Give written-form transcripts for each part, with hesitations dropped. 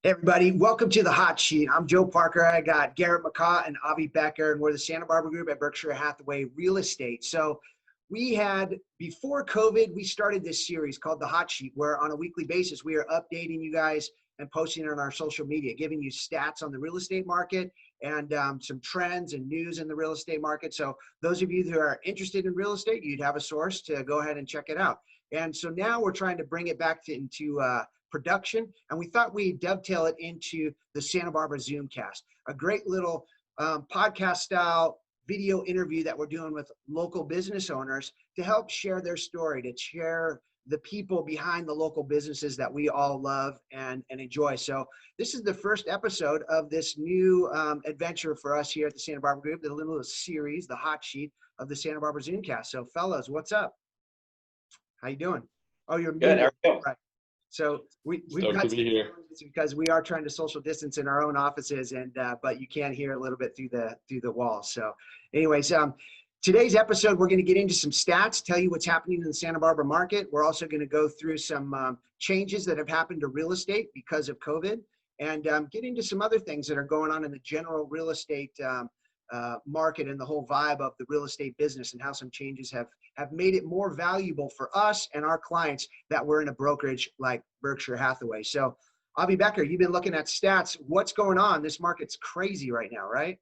Everybody, welcome to the Hot Sheet. I'm Joe Parker. I got Garrett and Avi Becker, and we're the Santa Barbara group at Berkshire Hathaway Real Estate. So we had, before COVID, we started this series called the Hot Sheet, where on a weekly basis, we are updating you guys and posting it on our social media, giving you stats on the real estate market and some trends and news in the real estate market. So those of you who are interested in real estate, you'd have a source to go ahead and check it out. And so now we're trying to bring it back into production, and we thought we'd dovetail it into the Santa Barbara Zoomcast, a great little podcast style video interview that we're doing with local business owners to help share their story, to share the people behind the local businesses that we all love and enjoy. So this is the first episode of this new adventure for us here at the Santa Barbara Group, the little series, the Hot Sheet of the Santa Barbara Zoomcast. So fellas, what's up? How you doing? Oh, you're good. Right. So we've got to be here because we are trying to social distance in our own offices, and but you can hear a little bit through the walls. So, anyways, today's episode we're going to get into some stats, tell you what's happening in the Santa Barbara market. We're also going to go through some changes that have happened to real estate because of COVID, and get into some other things that are going on in the general real estate market and the whole vibe of the real estate business, and how some changes have made it more valuable for us and our clients that we're in a brokerage like Berkshire Hathaway. So Avi Becker, you've been looking at stats. What's going on? This market's crazy right now, right?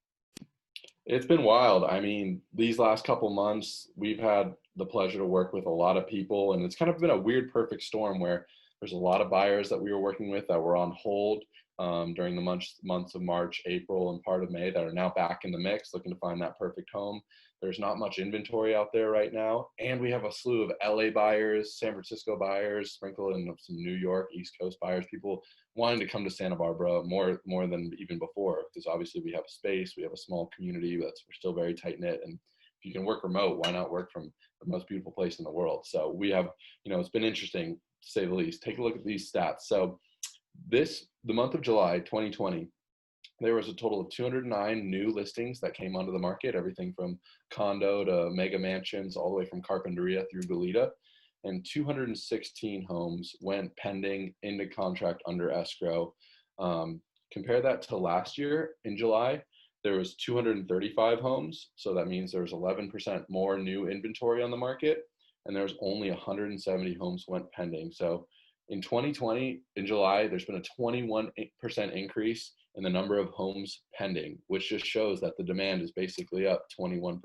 It's been wild. I mean, these last couple months, we've had the pleasure to work with a lot of people, and it's kind of been a weird perfect storm where there's a lot of buyers that we were working with that were on hold during the months of March, April, and part of May that are now back in the mix looking to find that perfect home. There's not much inventory out there right now. And we have a slew of LA buyers, San Francisco buyers, sprinkled in some New York, East Coast buyers, people wanting to come to Santa Barbara more than even before, because obviously we have a space, we have a small community we're still very tight knit. And if you can work remote, why not work from the most beautiful place in the world? So we have, it's been interesting to say the least. Take a look at these stats. So the month of July 2020, there was a total of 209 new listings that came onto the market, everything from condo to mega mansions, all the way from Carpinteria through Goleta, and 216 homes went pending into contract under escrow. Compare that to last year in July, there was 235 homes. So that means there's 11% more new inventory on the market, and there's only 170 homes went pending. So in 2020, in July, there's been a 21% increase in the number of homes pending, which just shows that the demand is basically up 21%.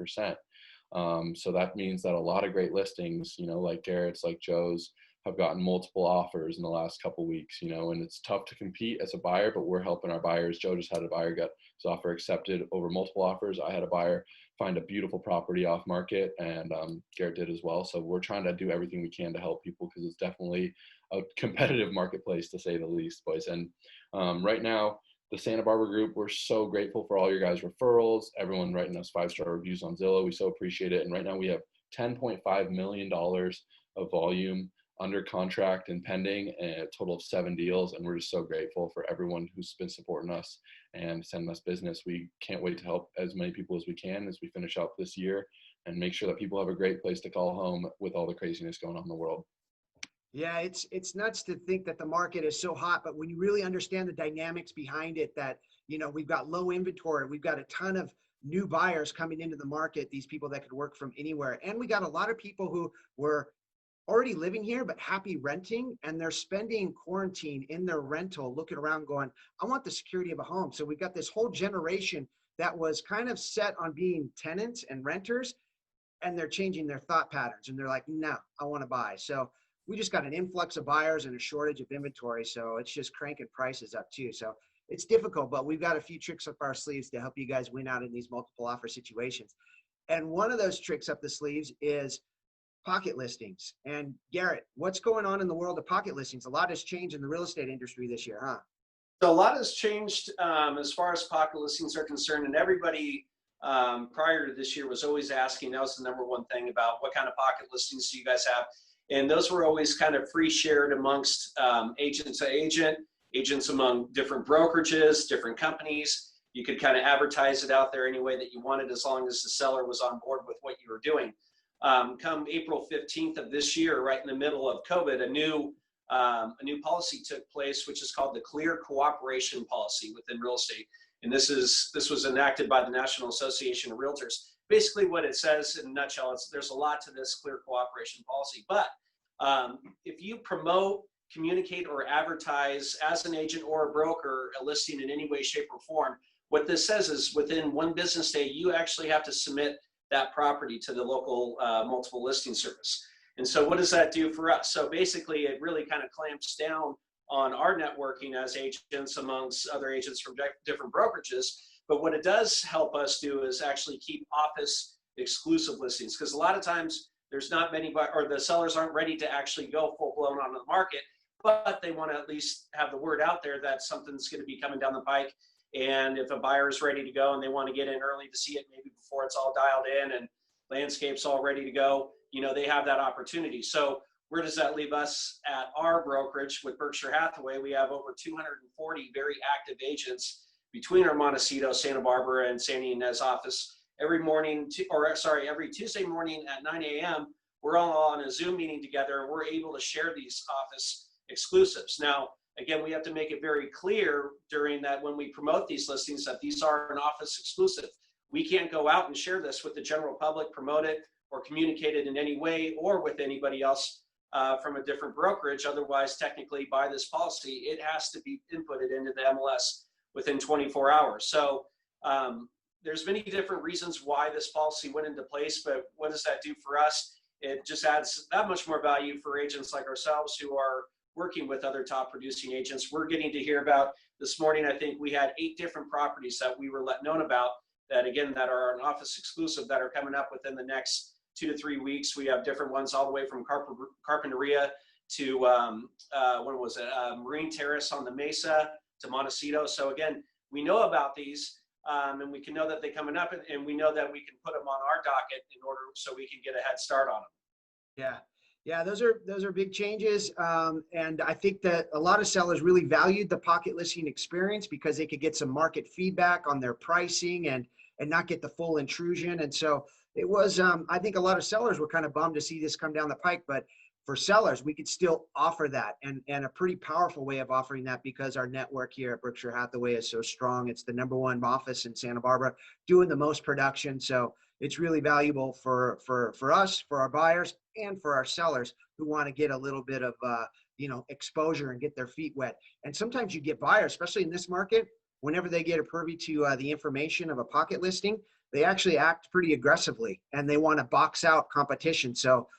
So that means that a lot of great listings, like Garrett's, like Joe's, have gotten multiple offers in the last couple of weeks, and it's tough to compete as a buyer, but we're helping our buyers. Joe just had a buyer get his offer accepted over multiple offers. I had a buyer find a beautiful property off market, and Garrett did as well. So we're trying to do everything we can to help people, because it's definitely a competitive marketplace, to say the least, boys. And right now, the Santa Barbara group, we're so grateful for all your guys' referrals, everyone writing us 5-star reviews on Zillow. We so appreciate it. And right now we have $10.5 million of volume under contract and pending, and a total of 7 deals. And we're just so grateful for everyone who's been supporting us and sending us business. We can't wait to help as many people as we can as we finish out this year and make sure that people have a great place to call home with all the craziness going on in the world. Yeah, it's nuts to think that the market is so hot, but when you really understand the dynamics behind it, that, we've got low inventory, we've got a ton of new buyers coming into the market, these people that could work from anywhere. And we got a lot of people who were already living here, but happy renting, and they're spending quarantine in their rental, looking around going, I want the security of a home. So we've got this whole generation that was kind of set on being tenants and renters, and they're changing their thought patterns, and they're like, no, I want to buy. So we just got an influx of buyers and a shortage of inventory. So it's just cranking prices up too. So it's difficult, but we've got a few tricks up our sleeves to help you guys win out in these multiple offer situations. And one of those tricks up the sleeves is pocket listings. And Garrett, what's going on in the world of pocket listings? A lot has changed in the real estate industry this year, huh? So a lot has changed as far as pocket listings are concerned, and everybody prior to this year was always asking, that was the number one thing, about what kind of pocket listings do you guys have? And those were always kind of free shared amongst agent to agent, agents among different brokerages, different companies. You could kind of advertise it out there any way that you wanted, as long as the seller was on board with what you were doing. Come April 15th of this year, right in the middle of COVID, a new a new policy took place, which is called the Clear Cooperation Policy within real estate. And this was enacted by the National Association of Realtors. Basically what it says in a nutshell, there's a lot to this Clear Cooperation Policy, but if you promote, communicate, or advertise as an agent or a broker a listing in any way, shape, or form, what this says is within 1 business day, you actually have to submit that property to the local multiple listing service. And so what does that do for us? So basically it really kind of clamps down on our networking as agents amongst other agents from different brokerages. But what it does help us do is actually keep office exclusive listings, because a lot of times there's not many, or the sellers aren't ready to actually go full blown onto the market, but they want to at least have the word out there that something's going to be coming down the pike. And if a buyer is ready to go and they want to get in early to see it, maybe before it's all dialed in and landscape's all ready to go, they have that opportunity. So where does that leave us at our brokerage with Berkshire Hathaway? We have over 240 very active agents between our Montecito, Santa Barbara, and San Ynez office. Every Tuesday morning at 9 a.m., we're all on a Zoom meeting together, and we're able to share these office exclusives. Now, again, we have to make it very clear during that when we promote these listings that these are an office exclusive. We can't go out and share this with the general public, promote it, or communicate it in any way, or with anybody else from a different brokerage. Otherwise, technically, by this policy, it has to be inputted into the MLS within 24 hours. So there's many different reasons why this policy went into place, but what does that do for us? It just adds that much more value for agents like ourselves who are working with other top producing agents. We're getting to hear about this morning. I think we had 8 different properties that we were let known about that, again, that are an office exclusive that are coming up within the next 2 to 3 weeks. We have different ones all the way from Carpinteria to Marine Terrace on the Mesa to Montecito. So again, we know about these and we can know that they're coming up, and we know that we can put them on our docket in order so we can get a head start on them. Yeah, those are big changes, and I think that a lot of sellers really valued the pocket listing experience because they could get some market feedback on their pricing and not get the full intrusion. And so it was, I think a lot of sellers were kind of bummed to see this come down the pike, but for sellers, we could still offer that, and a pretty powerful way of offering that because our network here at Berkshire Hathaway is so strong. It's the #1 office in Santa Barbara, doing the most production. So it's really valuable for us, for our buyers, and for our sellers who want to get a little bit of exposure and get their feet wet. And sometimes you get buyers, especially in this market, whenever they get a privy to the information of a pocket listing, they actually act pretty aggressively and they want to box out competition. So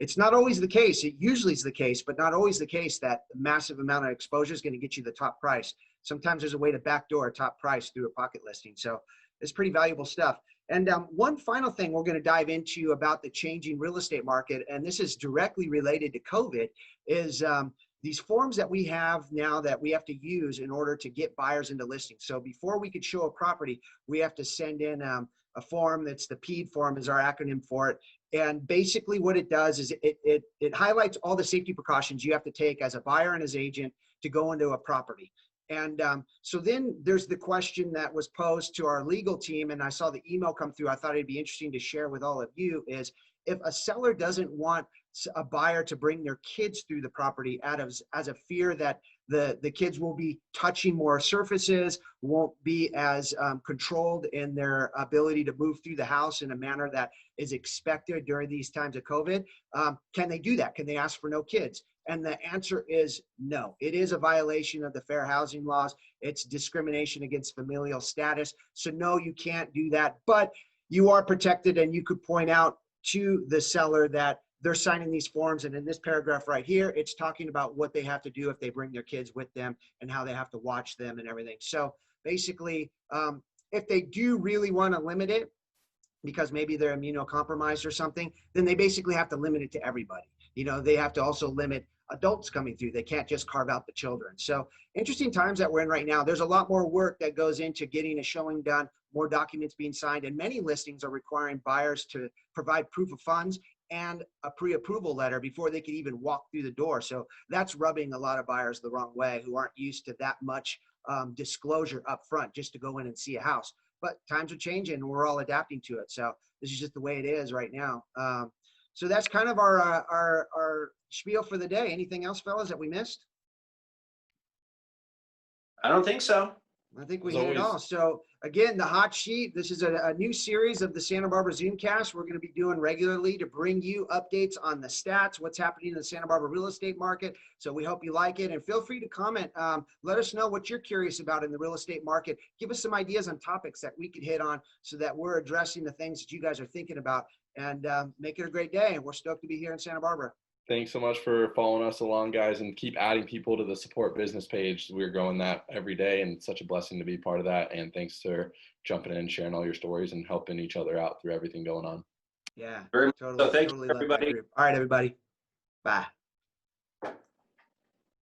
it's not always the case. It usually is the case, but not always the case that the massive amount of exposure is going to get you the top price. Sometimes there's a way to backdoor a top price through a pocket listing. So it's pretty valuable stuff. And one final thing we're going to dive into about the changing real estate market, and this is directly related to COVID, is these forms that we have now that we have to use in order to get buyers into listings. So before we could show a property, we have to send in a form that's the PED form is our acronym for it. And basically what it does is it highlights all the safety precautions you have to take as a buyer and as agent to go into a property. And so then there's the question that was posed to our legal team, and I saw the email come through. I thought it'd be interesting to share with all of you is if a seller doesn't want a buyer to bring their kids through the property as a fear that the kids will be touching more surfaces, won't be as controlled in their ability to move through the house in a manner that is expected during these times of COVID, can they do that? Can they ask for no kids? And the answer is no. It is a violation of the fair housing laws. It's discrimination against familial status. So no, you can't do that, but you are protected, and you could point out to the seller that they're signing these forms. And in this paragraph right here, it's talking about what they have to do if they bring their kids with them and how they have to watch them and everything. So basically, if they do really want to limit it, because maybe they're immunocompromised or something, then they basically have to limit it to everybody. They have to also limit adults coming through. They can't just carve out the children. So interesting times that we're in right now. There's a lot more work that goes into getting a showing done, more documents being signed, and many listings are requiring buyers to provide proof of funds and a pre-approval letter before they can even walk through the door. So that's rubbing a lot of buyers the wrong way who aren't used to that much disclosure up front just to go in and see a house. But times are changing and we're all adapting to it. So this is just the way it is right now. So that's kind of our spiel for the day. Anything else, fellas, that we missed? I don't think so. I think we As hit it always. all. So again, the hot sheet, this is a new series of the Santa Barbara Zoomcast we're going to be doing regularly to bring you updates on the stats, what's happening in the Santa Barbara real estate market. So we hope you like it, and feel free to comment. Let us know what you're curious about in the real estate market. Give us some ideas on topics that we could hit on so that we're addressing the things that you guys are thinking about, and make it a great day. And we're stoked to be here in Santa Barbara. Thanks so much for following us along, guys, and keep adding people to the support business page. We're growing that every day, and it's such a blessing to be part of that. And thanks for jumping in, sharing all your stories, and helping each other out through everything going on. Yeah, Very much totally, so. Thank totally you, love that everybody. group. All right, everybody. Bye.